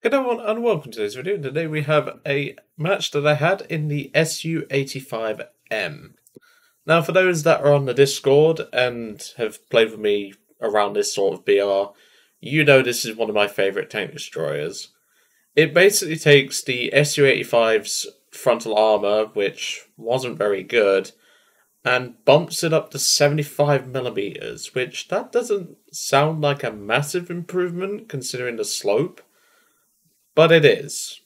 Good everyone and welcome to this video. Today we have a match that I had in the SU-85M. Now for those that are on the Discord and have played with me around this sort of BR, you know this is one of my favourite tank destroyers. It basically takes the SU-85's frontal armour, which wasn't very good, and bumps it up to 75mm, which that doesn't sound like a massive improvement considering the slope. But it is.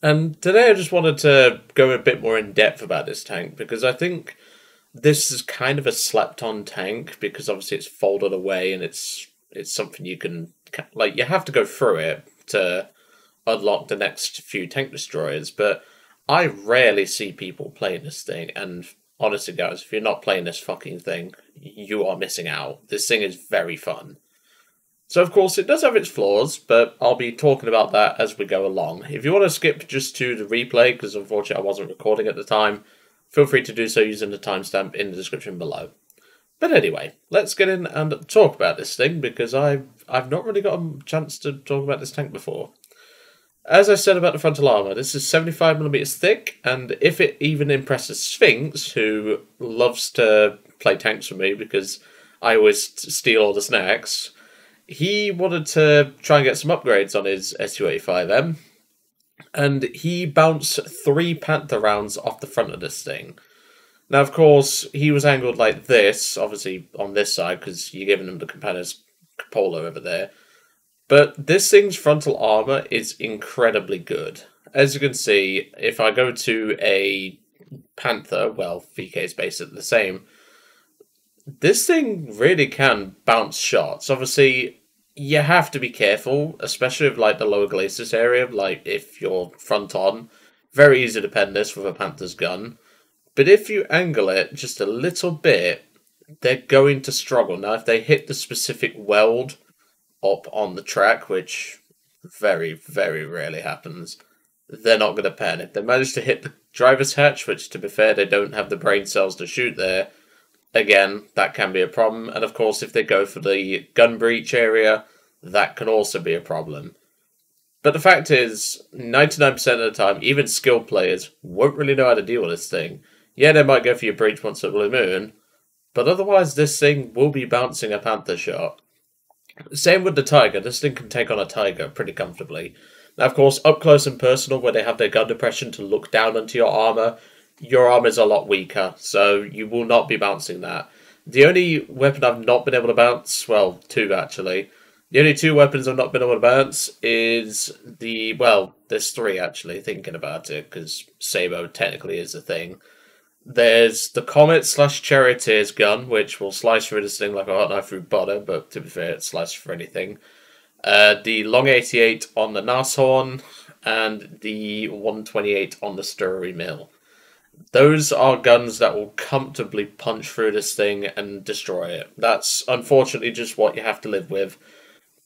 And today I just wanted to go a bit more in depth about this tank, because I think this is kind of a slept-on tank, because obviously it's folded away and it's something you can, like, you have to go through it to unlock the next few tank destroyers, but I rarely see people playing this thing, and honestly guys, if you're not playing this fucking thing, you are missing out. This thing is very fun. So, of course, it does have its flaws, but I'll be talking about that as we go along. If you want to skip just to the replay, because unfortunately I wasn't recording at the time, feel free to do so using the timestamp in the description below. But anyway, let's get in and talk about this thing, because I've not really got a chance to talk about this tank before. As I said about the frontal armour, this is 75mm thick, and if it even impresses Sphinx, who loves to play tanks with me because I always steal all the snacks, he wanted to try and get some upgrades on his SU-85M, and he bounced 3 Panther rounds off the front of this thing. Now, of course, he was angled like this, obviously on this side, because you're giving him the companion's cupola over there. But this thing's frontal armour is incredibly good. As you can see, if I go to a Panther, well, VK is basically the same, this thing really can bounce shots. Obviously, you have to be careful, especially with like the lower glacis area, like if you're front on. Very easy to pen this with a Panther's gun. But if you angle it just a little bit, they're going to struggle. Now, if they hit the specific weld up on the track, which very, very rarely happens, they're not going to pen. If they manage to hit the driver's hatch, which to be fair, they don't have the brain cells to shoot there, again, that can be a problem. And of course, if they go for the gun breech area, that can also be a problem. But the fact is, 99% of the time, even skilled players won't really know how to deal with this thing. Yeah, they might go for your breach once at Blue Moon, but otherwise this thing will be bouncing a Panther shot. Same with the Tiger. This thing can take on a Tiger pretty comfortably. Now, of course, up close and personal, where they have their gun depression to look down onto your armour is a lot weaker, so you will not be bouncing that. The only weapon I've not been able to bounce, well, 2 actually. The only 2 weapons I've not been able to bounce is the, well, there's 3 actually, thinking about it, because Sabo technically is a thing. There's the Comet/Charioteer's gun, which will slice through this thing like a hot knife through butter, but to be fair, it slices through anything. The Long 88 on the Nashorn, and the 128 on the Sturry Mill. Those are guns that will comfortably punch through this thing and destroy it. That's unfortunately just what you have to live with.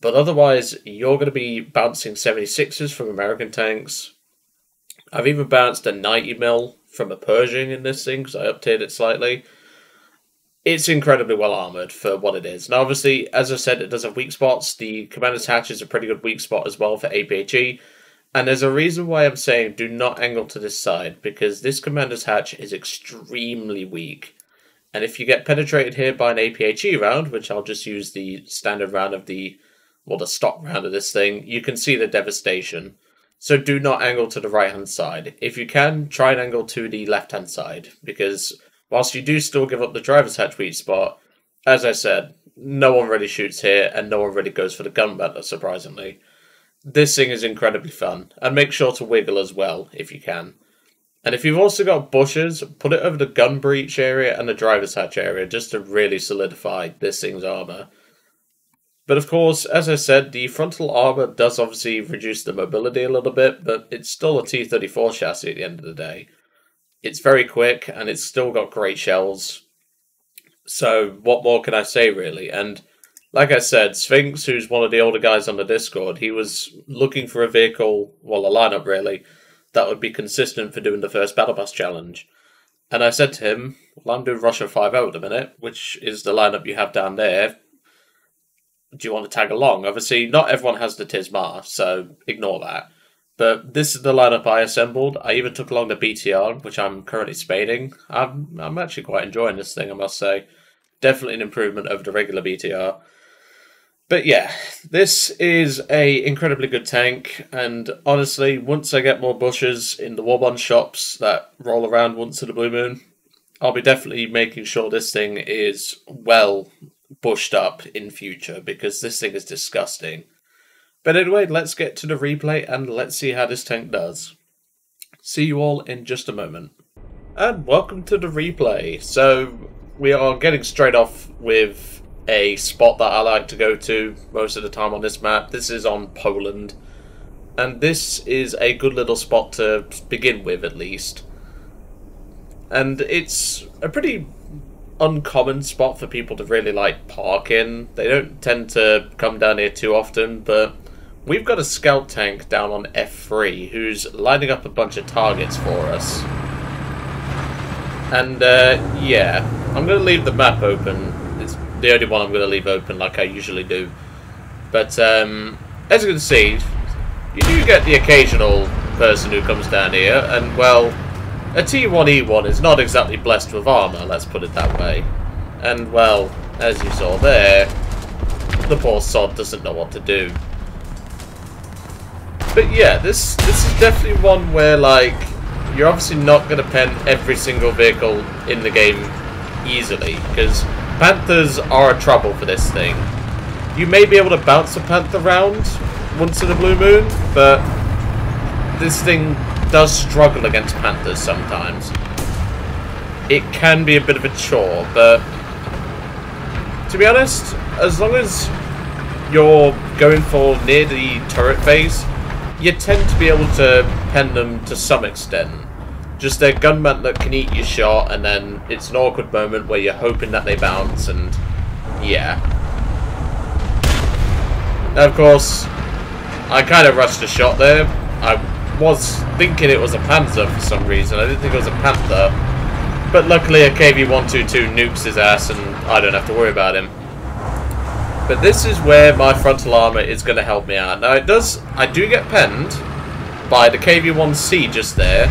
But otherwise, you're going to be bouncing 76s from American tanks. I've even bounced a 90mm from a Pershing in this thing, because I uptiered it slightly. It's incredibly well armoured for what it is. Now, obviously, as I said, it does have weak spots. The Commander's Hatch is a pretty good weak spot as well for APHE. And there's a reason why I'm saying do not angle to this side, because this Commander's Hatch is extremely weak. And if you get penetrated here by an APHE round, which I'll just use the standard round of the, well, the stock round of this thing, you can see the devastation. So do not angle to the right-hand side. If you can, try and angle to the left-hand side, because whilst you do still give up the driver's hatch weak spot, as I said, no one really shoots here, and no one really goes for the gun battle, surprisingly. This thing is incredibly fun, and make sure to wiggle as well, if you can. And if you've also got bushes, put it over the gun breech area and the driver's hatch area, just to really solidify this thing's armour. But of course, as I said, the frontal armour does obviously reduce the mobility a little bit, but it's still a T-34 chassis at the end of the day. It's very quick, and it's still got great shells. So what more can I say, really? And like I said, Sphinx, who's one of the older guys on the Discord, he was looking for a vehicle, well, a lineup really, that would be consistent for doing the first Battle Pass challenge. And I said to him, well, I'm doing Russia 5.0 at the minute, which is the lineup you have down there. do you want to tag along? Obviously, not everyone has the Tismar, so ignore that. But this is the lineup I assembled. I even took along the BTR, which I'm currently spading. I'm actually quite enjoying this thing, I must say. Definitely an improvement over the regular BTR. But yeah, this is a incredibly good tank, and honestly, once I get more bushes in the Warbond shops that roll around once in a blue moon, I'll be definitely making sure this thing is well bushed up in future, because this thing is disgusting. But anyway, let's get to the replay and let's see how this tank does. See you all in just a moment. And welcome to the replay. So, we are getting straight off with a spot that I like to go to most of the time on this map. This is on Poland. And this is a good little spot to begin with, at least. And it's a pretty uncommon spot for people to really like park in. They don't tend to come down here too often, but we've got a scout tank down on F3 who's lining up a bunch of targets for us. And yeah, I'm going to leave the map open. It's the only one I'm going to leave open like I usually do. But as you can see, you do get the occasional person who comes down here, and well, a T1E1 is not exactly blessed with armour, let's put it that way. And well, as you saw there, the poor sod doesn't know what to do. But yeah, this is definitely one where, like, you're obviously not going to pen every single vehicle in the game easily, because Panthers are a trouble for this thing. You may be able to bounce a Panther around once in a blue moon, but this thing does struggle against Panthers sometimes. It can be a bit of a chore, but to be honest, as long as you're going for near the turret phase, you tend to be able to pen them to some extent. Just their gun mantlet can eat your shot, and then it's an awkward moment where you're hoping that they bounce, and yeah. Now, of course, I kind of rushed a shot there. I was thinking it was a Panzer for some reason. I didn't think it was a Panther. But luckily a KV-122 nukes his ass, and I don't have to worry about him. But this is where my frontal armor is going to help me out. Now I do get penned by the KV-1C just there.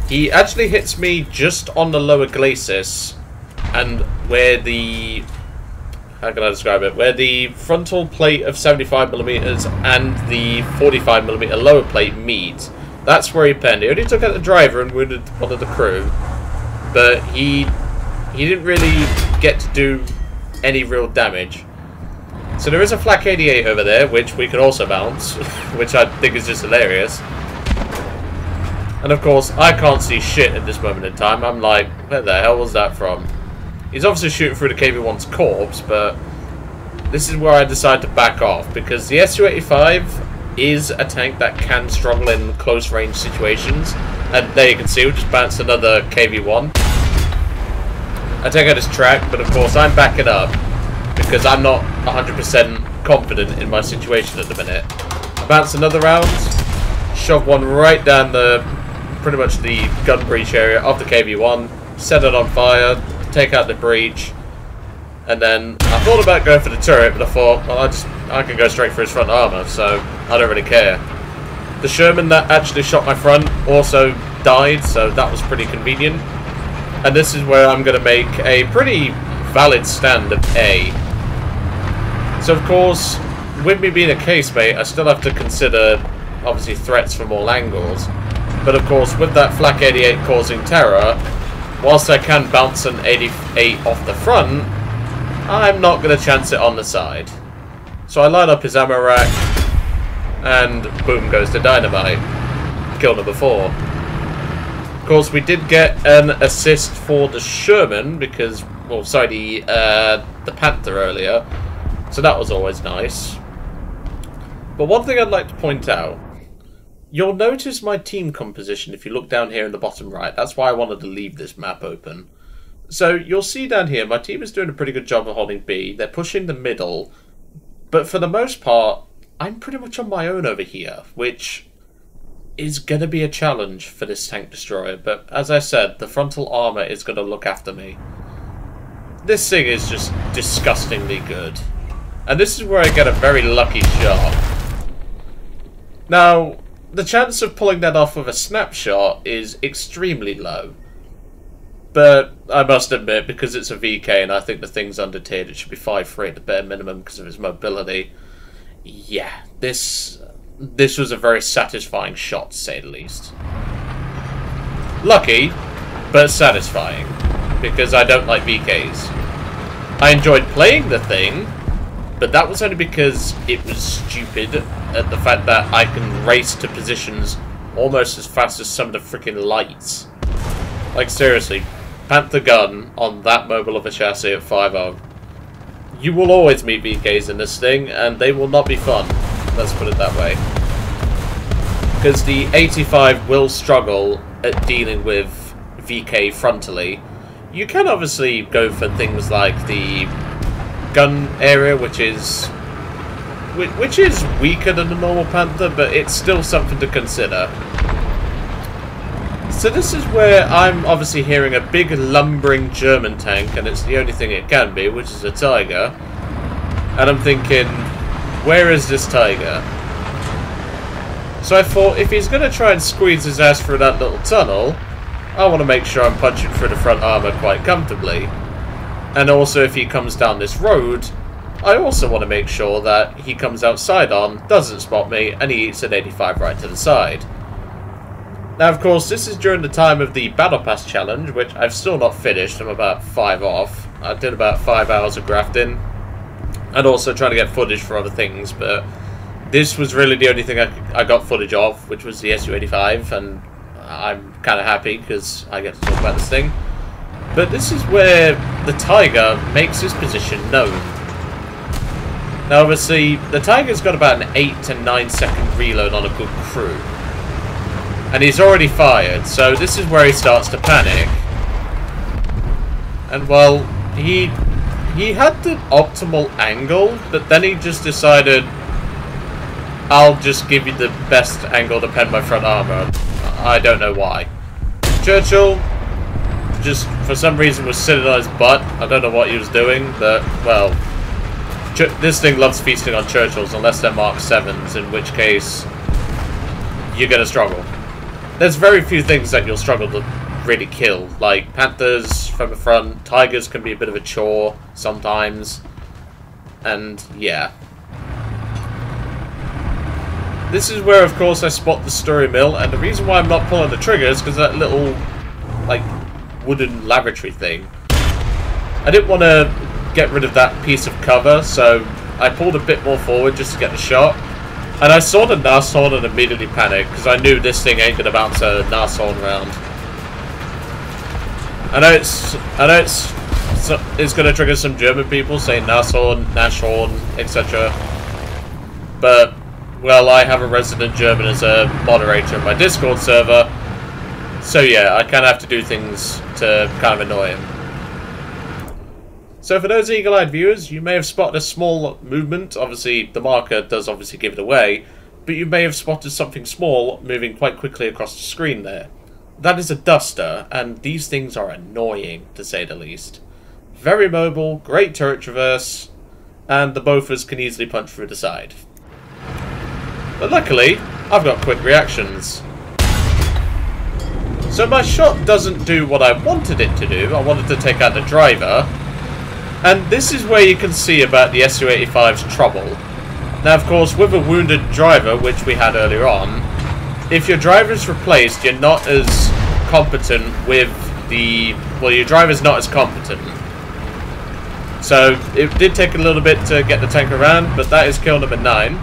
He actually hits me just on the lower glacis, and where the, how can I describe it, where the frontal plate of 75mm and the 45mm lower plate meet. That's where he penned. He only took out the driver and wounded one of the crew, but he didn't really get to do any real damage. So there is a flak 88 over there, which we can also bounce, which I think is just hilarious. And of course, I can't see shit at this moment in time. I'm like, where the hell was that from? He's obviously shooting through the KV-1's corpse, but this is where I decide to back off, because the SU-85 is a tank that can struggle in close range situations. And there you can see, we just bounced another KV-1. I take out his track, but of course I'm backing up, because I'm not 100% confident in my situation at the minute. I bounce another round, shove one right down pretty much the gun breach area of the KV-1, set it on fire, take out the breach, and then I thought about going for the turret, but I thought, well, I can go straight for his front armor, so I don't really care. The Sherman that actually shot my front also died, so that was pretty convenient. And this is where I'm going to make a pretty valid stand of A. So of course, with me being a casemate, I still have to consider, obviously, threats from all angles. But of course, with that flak 88 causing terror, whilst I can bounce an 88 off the front, I'm not going to chance it on the side. So I line up his ammo rack, and boom goes the dynamite. Kill number 4. Of course, we did get an assist for the Sherman, because, well, sorry, the Panther earlier. So that was always nice. But one thing I'd like to point out, you'll notice my team composition if you look down here in the bottom right. That's why I wanted to leave this map open. So you'll see down here, my team is doing a pretty good job of holding B. They're pushing the middle. But for the most part, I'm pretty much on my own over here, which is going to be a challenge for this tank destroyer. But as I said, the frontal armor is going to look after me. this thing is just disgustingly good. And this is where I get a very lucky shot. Now, the chance of pulling that off with a snapshot is extremely low. But I must admit, because it's a VK and I think the thing's undertiered, it should be 5.3 at the bare minimum because of its mobility. Yeah, this was a very satisfying shot, to say the least. Lucky, but satisfying, because I don't like VKs. I enjoyed playing the thing, but that was only because it was stupid at the fact that I can race to positions almost as fast as some of the freaking lights. Like, seriously, Panther gun on that mobile of a chassis at 5.0. You will always meet VKs in this thing, and they will not be fun. Let's put it that way. Because the 85 will struggle at dealing with VK frontally. You can obviously go for things like the gun area, which is weaker than the normal Panther, but it's still something to consider. So this is where I'm obviously hearing a big lumbering German tank, and it's the only thing it can be, which is a Tiger. And I'm thinking, where is this Tiger? So I thought, if he's going to try and squeeze his ass through that little tunnel, I want to make sure I'm punching through the front armour quite comfortably. And also, if he comes down this road, I also want to make sure that he comes outside on, doesn't spot me, and he eats an 85 right to the side. Now, of course, this is during the time of the Battle Pass challenge, which I've still not finished. I'm about 5 off. I did about 5 hours of grafting, and also trying to get footage for other things, but this was really the only thing I got footage of, which was the SU-85, and I'm kind of happy because I get to talk about this thing. But this is where the Tiger makes his position known. Now, obviously, the Tiger's got about an 8 to 9 second reload on a good crew. And he's already fired, so this is where he starts to panic. And, well, he had the optimal angle, but then he just decided, I'll just give you the best angle to pen my front armour. I don't know why. Churchill, just for some reason, was sitting on his butt. I don't know what he was doing, but, well, this thing loves feasting on Churchills, unless they're Mark 7s, in which case, you're going to struggle. There's very few things that you'll struggle to really kill. Like, Panthers from the front, Tigers can be a bit of a chore sometimes. And, yeah. This is where, of course, I spot the Story Mill, and the reason why I'm not pulling the trigger is because that little, like, wooden lavatory thing. I didn't want to get rid of that piece of cover, so I pulled a bit more forward just to get the shot. And I saw the Nashorn and immediately panicked, because I knew this thing ain't going to bounce a Nashorn round. I know it's going to trigger some German people saying Nashorn, etc. But, well, I have a resident German as a moderator in my Discord server, so yeah, I kind of have to do things to kind of annoy him. So for those eagle-eyed viewers, you may have spotted a small movement. Obviously, the marker does obviously give it away, but you may have spotted something small moving quite quickly across the screen there. That is a duster, and these things are annoying, to say the least. Very mobile, great turret traverse, and the Bofors can easily punch through the side. But luckily, I've got quick reactions. So my shot doesn't do what I wanted it to do. I wanted to take out the driver. And this is where you can see about the SU-85's trouble. Now, of course, with a wounded driver, which we had earlier on, if your driver's replaced, you're not as competent with the... Well, your driver's not as competent. So, it did take a little bit to get the tank around, but that is kill number 9.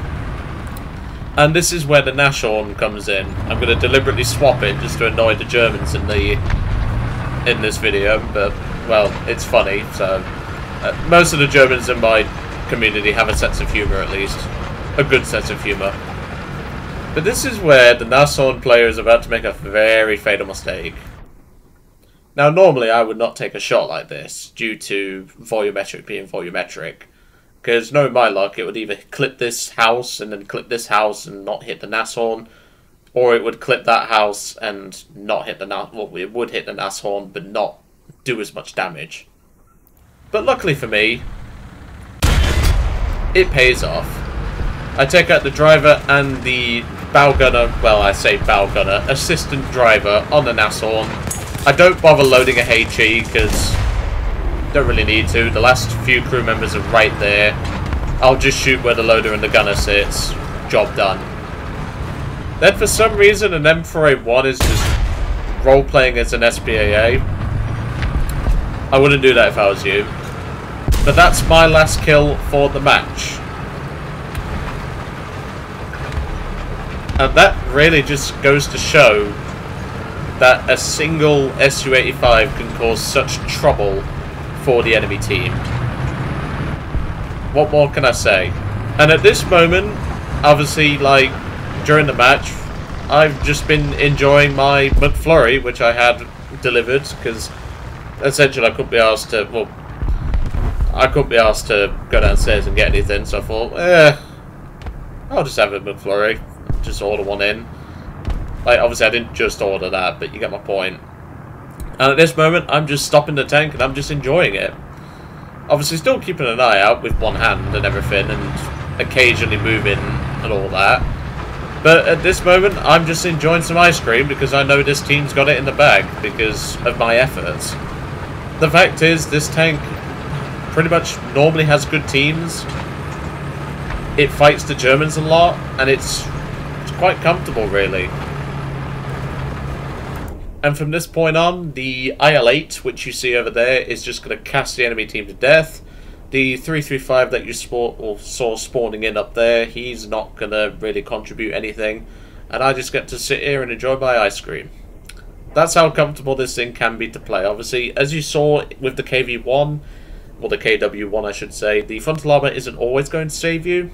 And this is where the Nashorn comes in. I'm going to deliberately swap it just to annoy the Germans in this video, but, well, it's funny, so... most of the Germans in my community have a sense of humour, at least. A good sense of humour. But this is where the Nashorn player is about to make a very fatal mistake. Now, normally I would not take a shot like this, due to volumetric being volumetric. Because, knowing my luck, it would either clip this house, and then clip this house and not hit the Nashorn, or it would clip that house and not hit the Nashorn. Well, it would hit the Nashorn, but not do as much damage. But luckily for me, it pays off. I take out the driver and the bow gunner, well, I say bow gunner, assistant driver on the Nashorn. I don't bother loading a HE because don't really need to. The last few crew members are right there. I'll just shoot where the loader and the gunner sits. Job done. Then for some reason an M4A1 is just role-playing as an SPAA. I wouldn't do that if I was you. But that's my last kill for the match. And that really just goes to show that a single SU-85 can cause such trouble for the enemy team. What more can I say? And at this moment, obviously, like, during the match, I've just been enjoying my McFlurry, which I had delivered, because essentially I couldn't be asked to, well, I couldn't be asked to go downstairs and get anything, so I thought, I'll just have a McFlurry, just order one in. Like, obviously I didn't just order that, but you get my point. And at this moment, I'm just stopping the tank and I'm just enjoying it. Obviously still keeping an eye out with one hand and everything, and occasionally moving and all that. But at this moment, I'm just enjoying some ice cream because I know this team's got it in the bag because of my efforts. The fact is, this tank pretty much normally has good teams. It fights the Germans a lot, and it's quite comfortable, really. And from this point on, the IL-8, which you see over there, is just going to cast the enemy team to death. The 335 that you saw spawning in up there, he's not going to really contribute anything. And I just get to sit here and enjoy my ice cream. That's how comfortable this thing can be to play. Obviously, as you saw with the KV-1, or the KW-1 I should say, the frontal armour isn't always going to save you.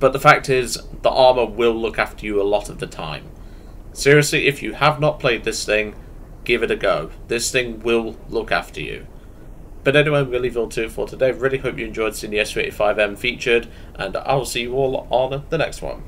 But the fact is, the armour will look after you a lot of the time. Seriously, if you have not played this thing, give it a go. This thing will look after you. But anyway, I'm going to leave it all to it for today. Really hope you enjoyed seeing the SU-85M featured, and I'll see you all on the next one.